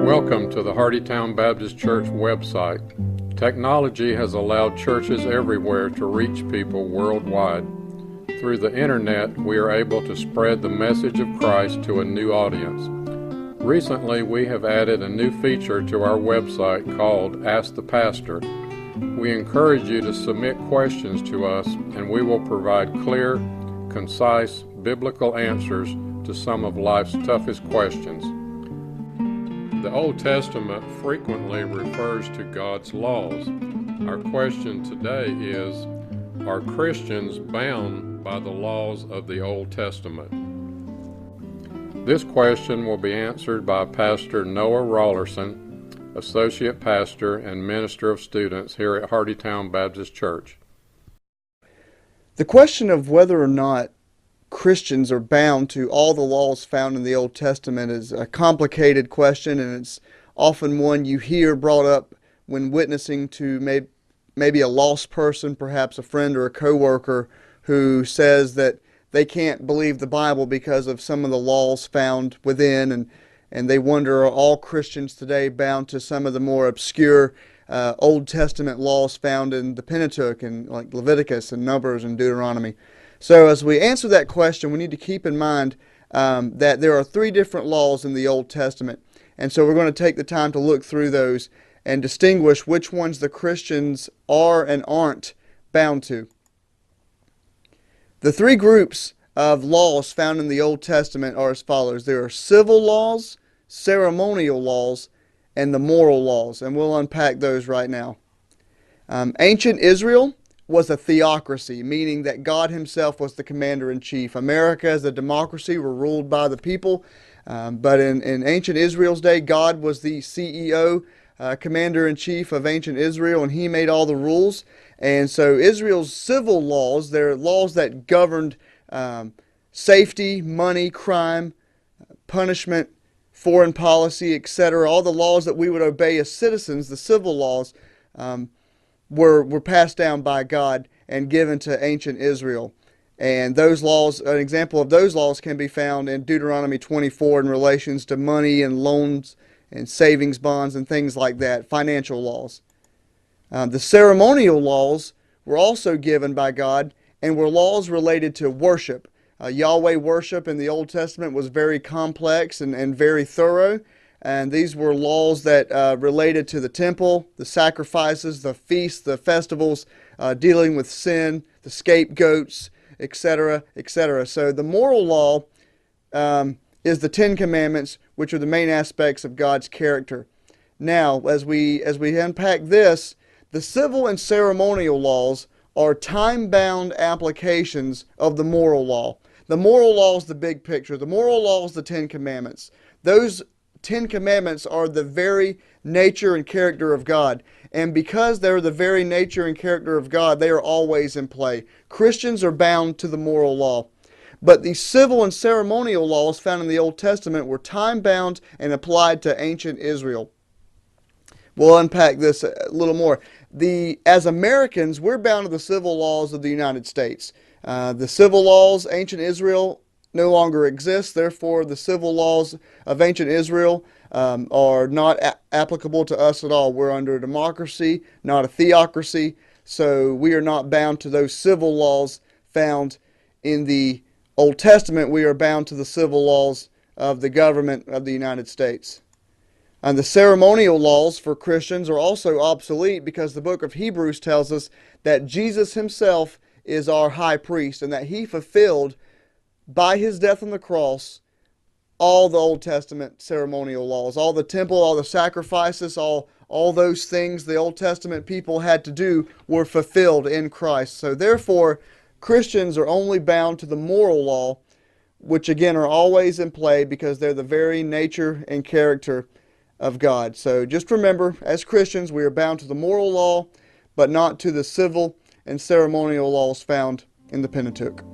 Welcome to the Hardytown Baptist Church website. Technology has allowed churches everywhere to reach people worldwide. Through the internet, we are able to spread the message of Christ to a new audience. Recently, we have added a new feature to our website called Ask the Pastor. We encourage you to submit questions to us, and we will provide clear, concise, biblical answers to some of life's toughest questions. The Old Testament frequently refers to God's laws. Our question today is, are Christians bound by the laws of the Old Testament? This question will be answered by Pastor Noah Rollerson, Associate Pastor and Minister of Students here at Hardytown Baptist Church. The question of whether or not Christians are bound to all the laws found in the Old Testament is a complicated question, and it's often one you hear brought up when witnessing to maybe a lost person, perhaps a friend or a coworker, who says that they can't believe the Bible because of some of the laws found within, and they wonder, are all Christians today bound to some of the more obscure Old Testament laws found in the Pentateuch, and like Leviticus and Numbers and Deuteronomy? So as we answer that question, we need to keep in mind that there are three different laws in the Old Testament. And so we're going to take the time to look through those and distinguish which ones the Christians are and aren't bound to. The three groups of laws found in the Old Testament are as follows. There are civil laws, ceremonial laws, and the moral laws. And we'll unpack those right now. Ancient Israel was a theocracy, meaning that God himself was the commander-in-chief. America as a democracy were ruled by the people, but in ancient Israel's day, God was the CEO, commander-in-chief of ancient Israel, and he made all the rules. And so Israel's civil laws, they're laws that governed safety, money, crime, punishment, foreign policy, etc. All the laws that we would obey as citizens, the civil laws, were passed down by God and given to ancient Israel. And those laws, an example of those laws can be found in Deuteronomy 24 in relations to money and loans and savings bonds and things like that, financial laws. The ceremonial laws were also given by God and were laws related to worship. Yahweh worship in the Old Testament was very complex and very thorough. And these were laws that related to the temple, the sacrifices, the feasts, the festivals, dealing with sin, the scapegoats, etc., etc. So the moral law is the Ten Commandments, which are the main aspects of God's character. Now, as we unpack this, the civil and ceremonial laws are time-bound applications of the moral law. The moral law is the big picture. The moral law is the Ten Commandments. Those Ten Commandments are the very nature and character of God. And because they're the very nature and character of God, they are always in play. Christians are bound to the moral law. But the civil and ceremonial laws found in the Old Testament were time-bound and applied to ancient Israel. We'll unpack this a little more. As Americans, we're bound to the civil laws of the United States. The civil laws, ancient Israel, no longer exists. Therefore, the civil laws of ancient Israel are not applicable to us at all. We're under a democracy, not a theocracy, so we are not bound to those civil laws found in the Old Testament. We are bound to the civil laws of the government of the United States. And the ceremonial laws for Christians are also obsolete because the book of Hebrews tells us that Jesus himself is our high priest and that he fulfilled by his death on the cross all the Old Testament ceremonial laws, all the temple, all the sacrifices, all those things the Old Testament people had to do were fulfilled in Christ. So therefore, Christians are only bound to the moral law, which again are always in play because they're the very nature and character of God. So just remember, as Christians, we are bound to the moral law, but not to the civil and ceremonial laws found in the Pentateuch.